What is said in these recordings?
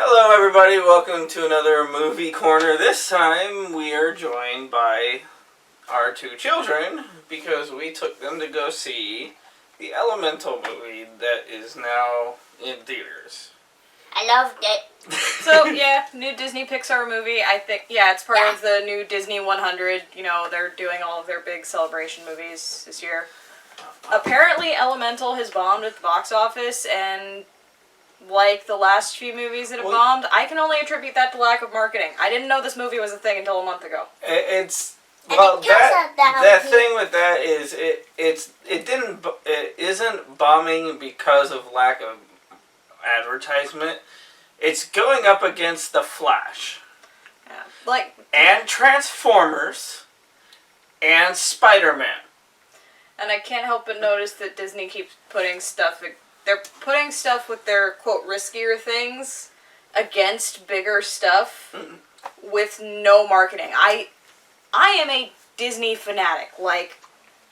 Hello everybody, welcome to another movie corner. This time we are joined by our two children because we took them to go see the Elemental movie that is now in theaters. I loved it. So, yeah, new Disney Pixar movie. I think, it's part of the new Disney 100. You know, they're doing all of their big celebration movies this year. Apparently, Elemental has bombed at the box office, and like the last few movies that have bombed, I can only attribute that to lack of marketing. I didn't know this movie was a thing until a month ago. That thing with that is it isn't bombing because of lack of advertisement. It's going up against The Flash. Yeah. And Transformers and Spider-Man. And I can't help but notice that Disney keeps putting stuff. They're putting stuff with their, quote, riskier things against bigger stuff with no marketing. I am a Disney fanatic.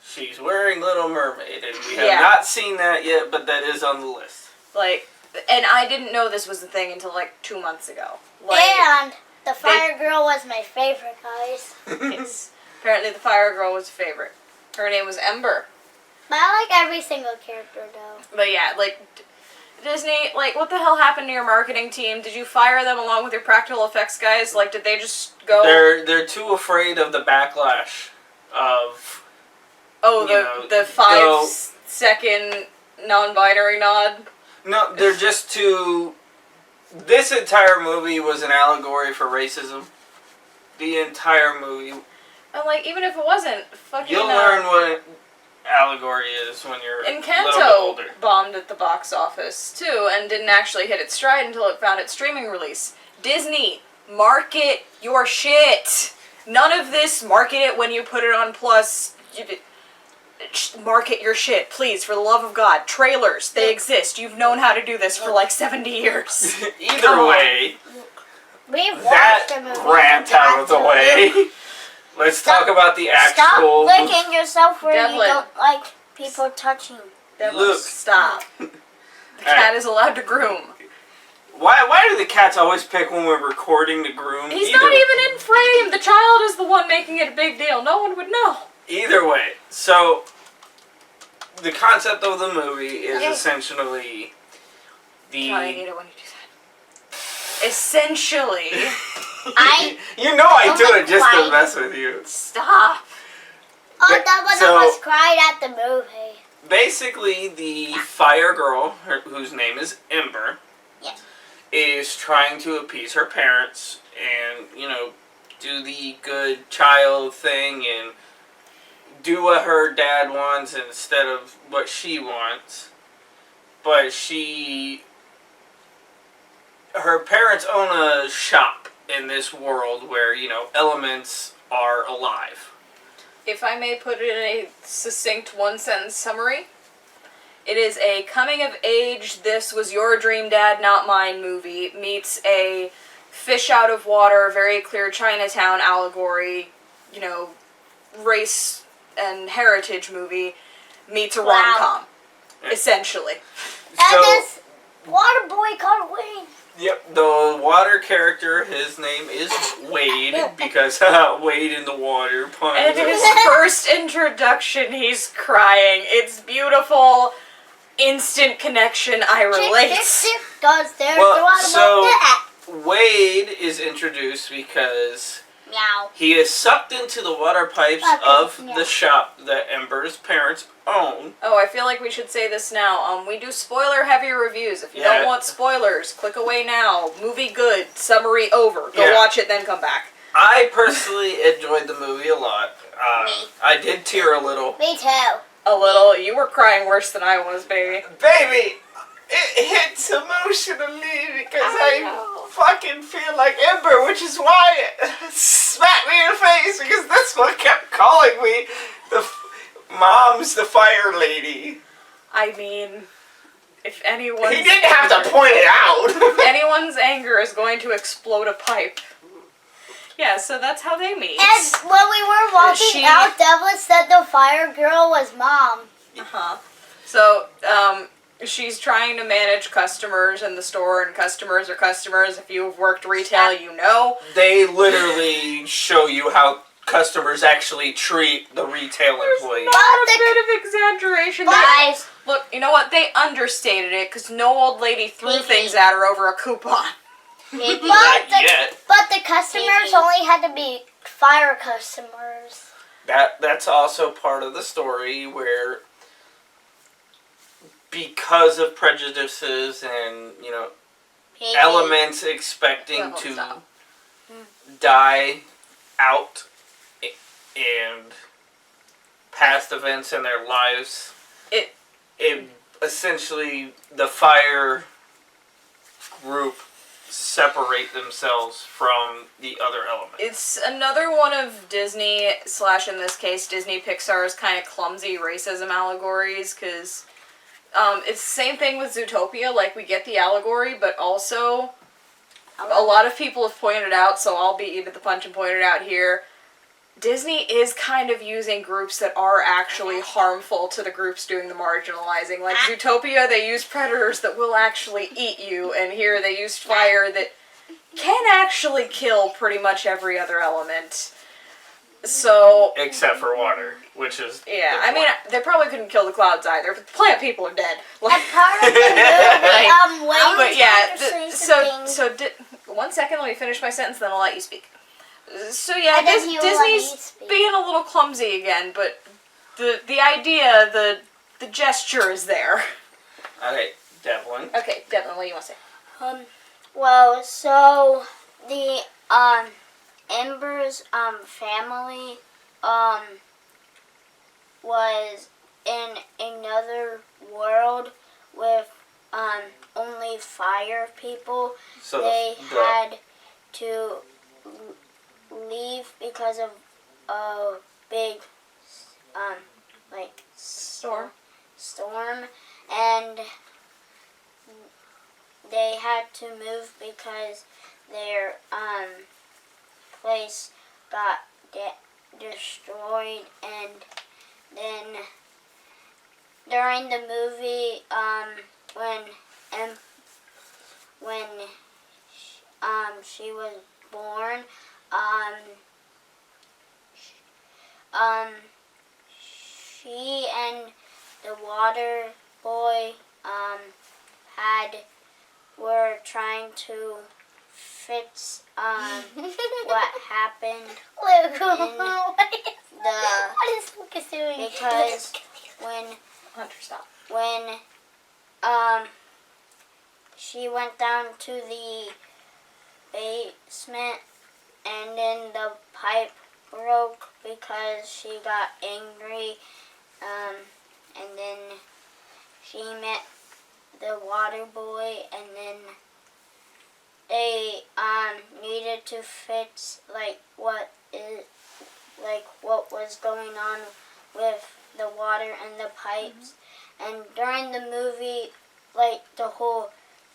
She's wearing Little Mermaid, and we have not seen that yet, but that is on the list. And I didn't know this was a thing until 2 months ago. And the Fire Girl was my favorite, guys. Yes. Apparently the Fire Girl was a favorite. Her name was Ember. But I like every single character, though. But yeah, Disney, what the hell happened to your marketing team? Did you fire them along with your practical effects guys? Did they just go... They're too afraid of the backlash of... the 5-second non-binary nod? No, they're just too... This entire movie was an allegory for racism. The entire movie. And even if it wasn't, you'll learn what allegory is when you're a little bit older. Encanto bombed at the box office, too, and didn't actually hit its stride until it found its streaming release. Disney, market your shit! None of this, market it when you put it on Plus. Market your shit, please, for the love of God. Trailers, they exist. You've known how to do this for 70 years. Either way, that rant out of the way. Let's talk about the actual... Stop licking yourself where you don't like people touching. Luke, stop. The cat is allowed to groom. Why do the cats always pick when we're recording to groom? He's not even in frame. The child is the one making it a big deal. No one would know. Either way, so the concept of the movie is essentially the... God, I hate it when you do that. Essentially... You know I do it just to mess with you. Stop. Oh, that was almost cried at the movie. Basically, the Fire Girl, whose name is Ember, is trying to appease her parents and, do the good child thing and do what her dad wants instead of what she wants. But her parents own a shop in this world where, elements are alive. If I may put it in a succinct one-sentence summary, it is a coming-of-age, this was your dream dad, not mine movie, meets a fish-out-of-water, very clear Chinatown allegory, race and heritage movie, meets a rom-com, essentially. And this water boy called Wayne. Yep, the water character, his name is Wade, because Wade in the water puns. And his first introduction, he's crying. It's beautiful, instant connection, I relate. Wade is introduced because he is sucked into the water pipes of the shop that Ember's parents own. Oh, I feel like we should say this now. We do spoiler-heavy reviews. If you don't want spoilers, click away now. Movie good. Summary over. Go watch it, then come back. I personally enjoyed the movie a lot. I did tear a little. Me too. A little. You were crying worse than I was, baby. Baby! It hits emotionally because I fucking feel like Ember, which is why it smacked me in the face because that's what kept calling me Mom's the fire lady. I mean, if anyone... He didn't have to point it out. If anyone's anger is going to explode a pipe. Yeah, so that's how they meet. And when we were walking out, Devlin said the Fire Girl was Mom. Uh-huh. So, she's trying to manage customers in the store, and customers are customers. If you've worked retail, you know. They literally show you how customers actually treat the retail employees. Not a bit of exaggeration. Guys. Look, you know what? They understated it because no old lady threw things at her over a coupon. But the customers only had to be fire customers. That's also part of the story where, because of prejudices and, you know, elements expecting to die out and past events in their lives, it essentially, the fire group separate themselves from the other elements. It's another one of Disney, / in this case, Disney Pixar's kind of clumsy racism allegories, because it's the same thing with Zootopia. Like, we get the allegory, but also a lot of people have pointed out, so I'll beat you to the punch and point it out here. Disney is kind of using groups that are actually harmful to the groups doing the marginalizing. Like Zootopia, they use predators that will actually eat you, and here they used fire that can actually kill pretty much every other element. So... except for water, which is... yeah, I mean, they probably couldn't kill the clouds either, but the plant people are dead. And part of the movie, but yeah, one second, let me finish my sentence, then I'll let you speak. So yeah, Disney's being a little clumsy again, but the idea, the gesture is there. Okay, Devlin. Okay, Devlin, what do you want to say? Well, so the Ember's family was in another world with only fire people. So they had to leave because of a big storm, and they had to move because their place got destroyed. And then during the movie, when she was born, she and the water boy were trying to fix what happened. Luke, what is Lucas doing? Because when Hunter, stop. When she went down to the basement, and then the pipe broke because she got angry, and then she met the water boy, and then they needed to fix what was going on with the water and the pipes. And during the movie, the whole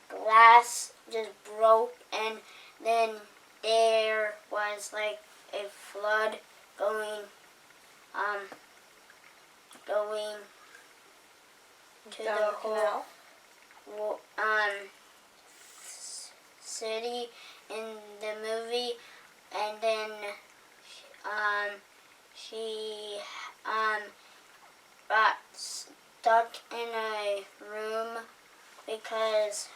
glass just broke, and then there was a flood going to the whole city in the movie. And then she got stuck in a room because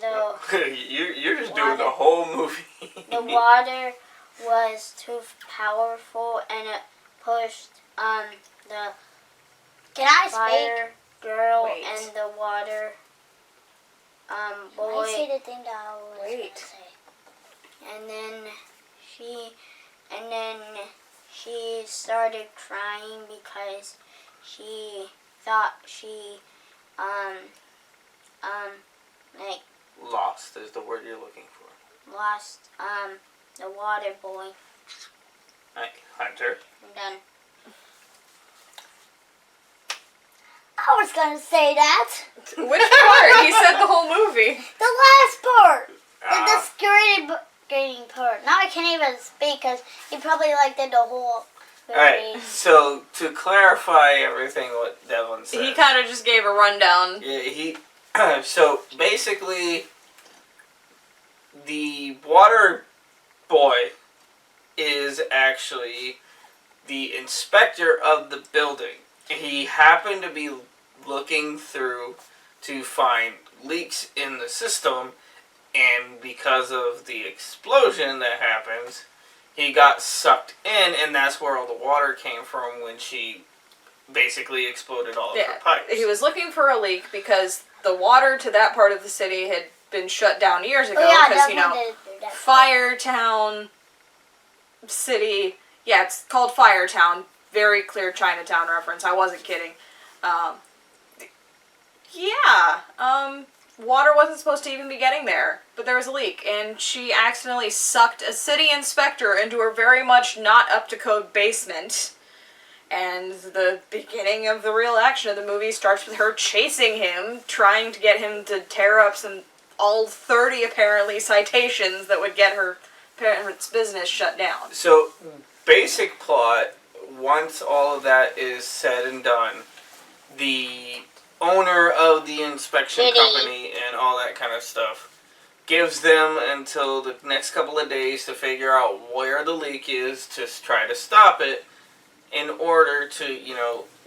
you're just doing the whole movie. The water was too powerful, and it pushed the fire girl and the water boy. I say the thing that I was going to say. And then she started crying because she thought she lost is the word you're looking for. Lost the water boy. Right, Hunter. I'm done. I was gonna say that. Which part? He said the whole movie. The last part. The security part. Now I can't even speak because he probably did the whole Alright, so to clarify everything what Devlin said. He kind of just gave a rundown. Yeah, so basically, the water boy is actually the inspector of the building. He happened to be looking through to find leaks in the system, and because of the explosion that happens, he got sucked in, and that's where all the water came from when she basically exploded all of her pipes. He was looking for a leak because the water to that part of the city had been shut down years ago because, Firetown City, it's called Firetown, very clear Chinatown reference, I wasn't kidding. Water wasn't supposed to even be getting there, but there was a leak, and she accidentally sucked a city inspector into her very much not up-to-code basement. And the beginning of the real action of the movie starts with her chasing him, trying to get him to tear up all 30 apparently citations that would get her parents' business shut down. So, basic plot, once all of that is said and done, the owner of the inspection company and all that kind of stuff gives them until the next couple of days to figure out where the leak is to try to stop it in order to,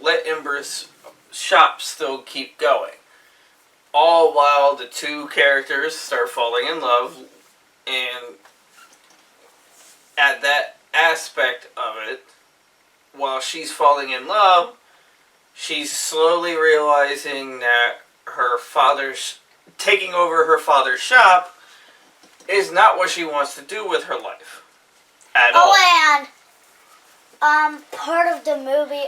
let Ember's shop still keep going. All while the two characters start falling in love, and at that aspect of it, while she's falling in love, she's slowly realizing that her father's taking over her father's shop is not what she wants to do with her life at all. Oh, and part of the movie,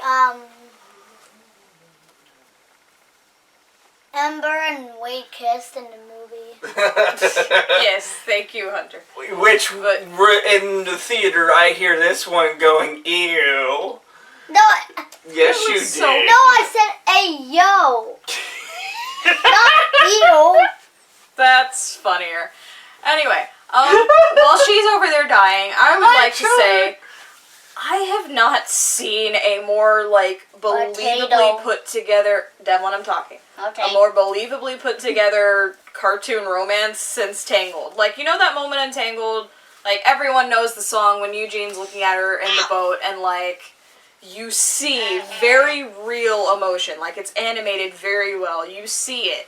Ember and Wade kissed in the movie. Yes, thank you, Hunter. Which, in the theater, I hear this one going, ew. No. Yes, you did. No, I said, hey, yo. Not ew. That's funnier. Anyway, while she's over there dying, I would like to say, I have not seen a more, believably put together... Devlin, I'm talking. Okay. A more believably put together cartoon romance since Tangled. That moment in Tangled, everyone knows the song when Eugene's looking at her in the boat, and, you see very real emotion. It's animated very well. You see it.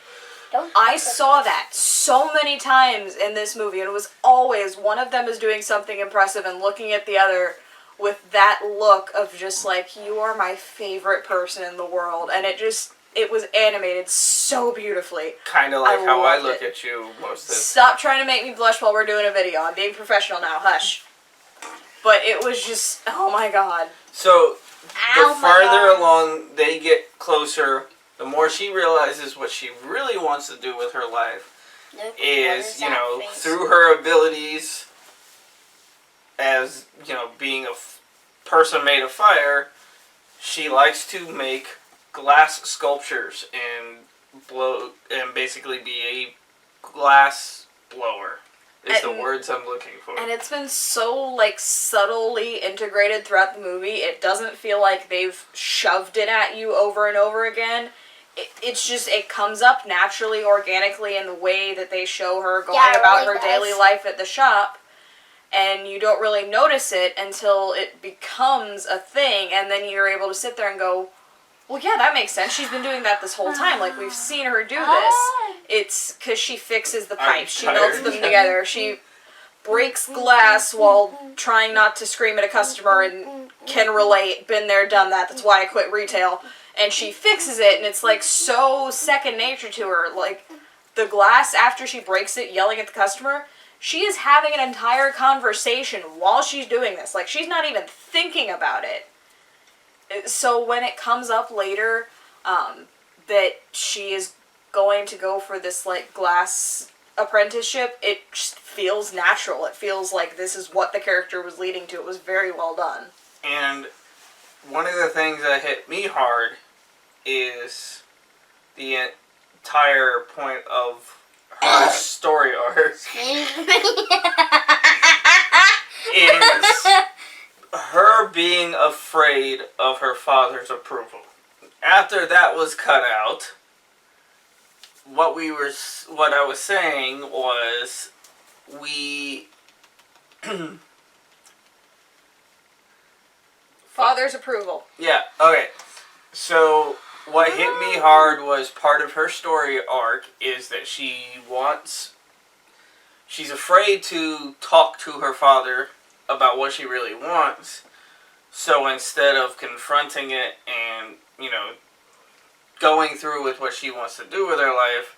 I saw that so many times in this movie, and it was always one of them is doing something impressive and looking at the other with that look of just you are my favorite person in the world, and it was animated so beautifully. Kind of like how I look at you most of the time. Stop trying to make me blush while we're doing a video. I'm being professional now. Hush. But it was just, oh my god. So, the farther along they get closer, the more she realizes what she really wants to do with her life is, through her abilities as, being a person made of fire, she likes to make glass sculptures and basically be a glass blower. Is the words I'm looking for. And it's been so, subtly integrated throughout the movie, it doesn't feel like they've shoved it at you over and over again. It's just, it comes up naturally, organically in the way that they show her going about her daily life at the shop, and you don't really notice it until it becomes a thing, and then you're able to sit there and go, well, yeah, that makes sense. She's been doing that this whole time. We've seen her do this. It's because she fixes the pipes. She melts them together. She breaks glass while trying not to scream at a customer and can relate. Been there, done that. That's why I quit retail. And she fixes it, and it's, so second nature to her. The glass, after she breaks it, yelling at the customer, she is having an entire conversation while she's doing this. She's not even thinking about it. So when it comes up later that she is going to go for this glass apprenticeship, it just feels natural. It feels like this is what the character was leading to. It was very well done. And one of the things that hit me hard is the entire point of her story arc is her being afraid of her father's approval. After that was cut out, what I was saying was we Father's approval. Yeah, okay. So what hit me hard was part of her story arc is that she's afraid to talk to her father about what she really wants. So instead of confronting it and, going through with what she wants to do with her life,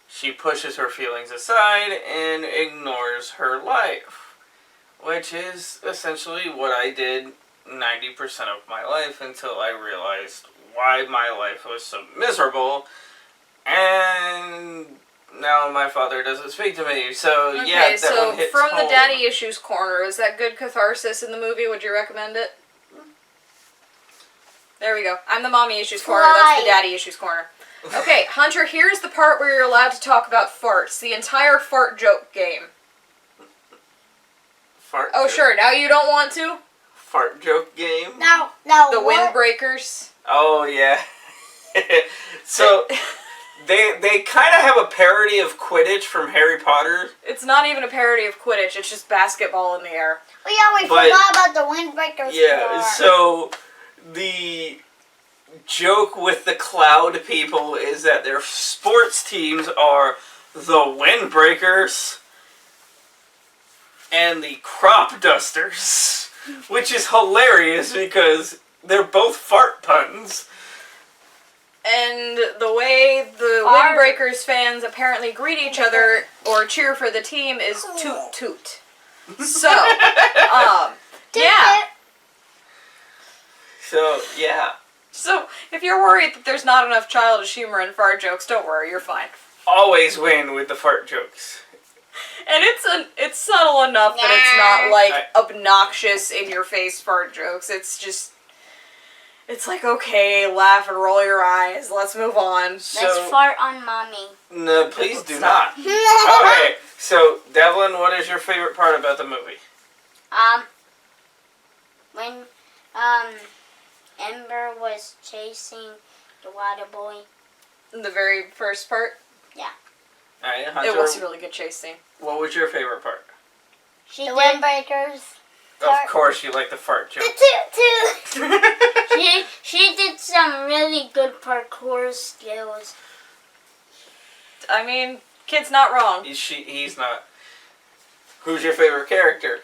she pushes her feelings aside and ignores her life. Which is essentially what I did 90% of my life until I realized why my life was so miserable. And now my father doesn't speak to me. So, Okay, yeah, that so one hits from home. the daddy issues corner, is that good catharsis in the movie? Would you recommend it? There we go. I'm the mommy issues corner. That's the daddy issues corner. Okay, Hunter, here's the part where you're allowed to talk about farts. The entire fart joke game. Fart Oh, joke. sure. Now you don't want to? Fart joke game? No. The windbreakers. Oh, yeah. So, they kind of have a parody of Quidditch from Harry Potter. It's not even a parody of Quidditch. It's just basketball in the air. Oh, yeah, we forgot about the windbreakers. Yeah, so the joke with the cloud people is that their sports teams are the Windbreakers and the Crop Dusters, which is hilarious because they're both fart puns. And the way the Windbreakers fans apparently greet each other or cheer for the team is toot toot. So, yeah. So, yeah. So, if you're worried that there's not enough childish humor in fart jokes, don't worry, you're fine. Always win with the fart jokes. And it's subtle enough that it's not like obnoxious in your face fart jokes. It's just, it's like, okay, laugh and roll your eyes. Let's move on. Let's fart on mommy. No, please do not. Okay, so Devlin, what is your favorite part about the movie? When Ember was chasing the water boy. The very first part? Yeah. Alright, Hunter, It was a really good chase scene. what was your favorite part? The windbreakers. Of course you like the fart joke. She did some really good parkour skills. I mean, kid's not wrong. He's not. Who's your favorite character?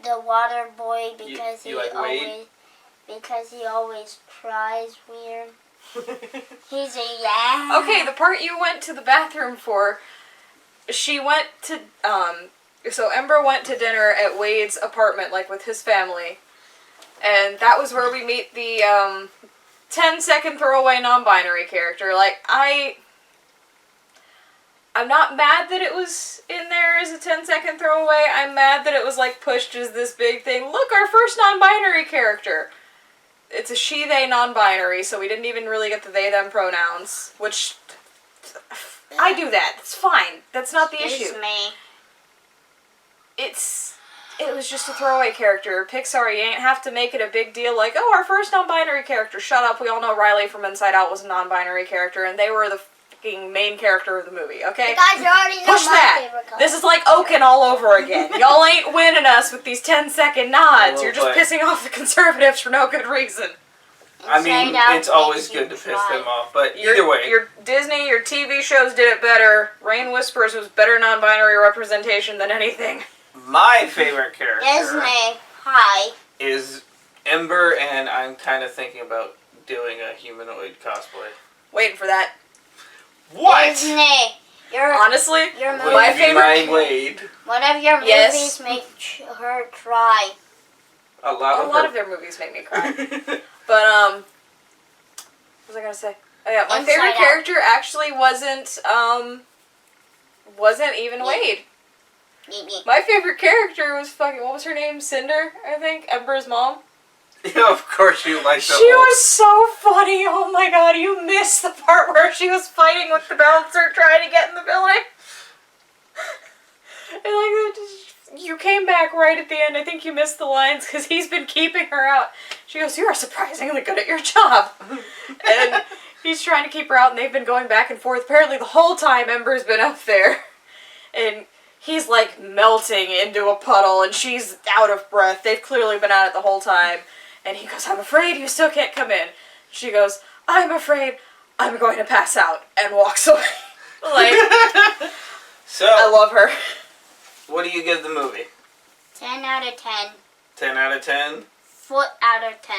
The water boy because you like Wade? he always cries weird. He's a Okay, the part you went to the bathroom for, she went to, so Ember went to dinner at Wade's apartment, like with his family. And that was where we meet the 10-second throwaway non-binary character. Like, I'm not mad that it was in there as a 10-second throwaway. I'm mad that it was like pushed as this big thing. Look, our first non-binary character. It's a she, they, non-binary, so we didn't even really get the they, them pronouns. Which, I do that. It's fine. That's not the issue. It's me. It was just a throwaway character. Pixar, you ain't have to make it a big deal like, oh, our first non-binary character. Shut up. We all know Riley from Inside Out was a non-binary character, and they were the fucking main character of the movie, okay? You guys already know Push my that. favorite color. This is like Oaken all over again. Y'all ain't winning us with these 10-second nods. You're just pissing off the conservatives for no good reason. I mean, it's always good to piss them off, but either way. Your Disney, your TV shows did it better. Rain Whispers was better non-binary representation than anything. My favorite character Disney. Hi. is Ember, and I'm kind of thinking about doing a humanoid cosplay. Waiting for that. What? Disney. Honestly, Your movie. my favorite. Wade. One of your movies make her cry. A lot of their movies make me cry. But what was I gonna say? Oh yeah, my favorite character actually wasn't even Wade. My favorite character was what was her name? Cinder, I think, Ember's mom. Yeah, of course you like that. She was so funny. Oh my god, you missed the part where she was fighting with the bouncer trying to get in the building. And you came back right at the end. I think you missed the lines because he's been keeping her out. She goes, you are surprisingly good at your job. And he's trying to keep her out, and they've been going back and forth. Apparently the whole time Ember's been up there. And he's like melting into a puddle, and she's out of breath. They've clearly been at it the whole time. And he goes, I'm afraid you still can't come in. She goes, I'm afraid I'm going to pass out, and walks away. Like, So, I love her. what do you give the movie? 10 out of 10. 10 out of 10? Foot out of 10.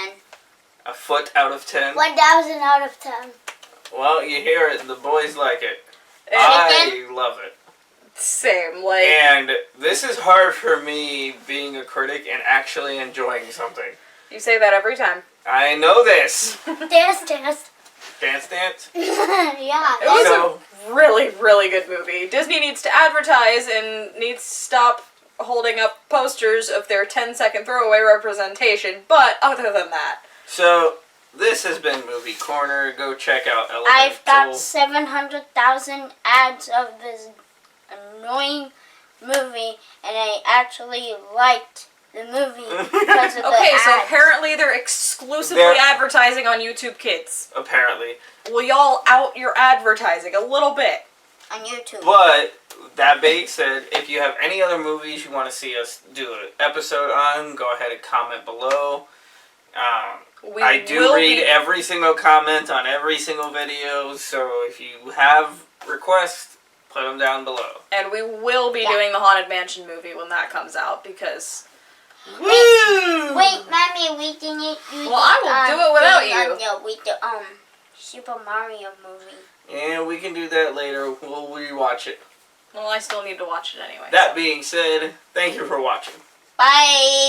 A foot out of 10? 1,000 out of 10. Well, you hear it. The boys like it. And I love it. same, like... And this is hard for me being a critic and actually enjoying something. You say that every time. I know this. Dance, dance. Dance, dance? Yeah. It was So- a really, really good movie. Disney needs to advertise and needs to stop holding up posters of their 10-second throwaway representation, but other than that... So, this has been Movie Corner. Go check out Elemental. I've got 700,000 ads of this annoying movie, and I actually liked the movie because of the Okay, so ads. apparently they're exclusively They're- advertising on YouTube Kids. Apparently. Will y'all out your advertising a little bit? On YouTube. But, that being said, if you have any other movies you want to see us do an episode on, go ahead and comment below. I do will read be- every single comment on every single video, so if you have requests, put them down below. And we will be doing the Haunted Mansion movie when that comes out, because... Woo! Wait, Mommy, we didn't do Well, I will do it without thing you. on with the Super Mario movie. And we can do that later. We'll rewatch it. Well, I still need to watch it anyway. That being said, thank you for watching. Bye.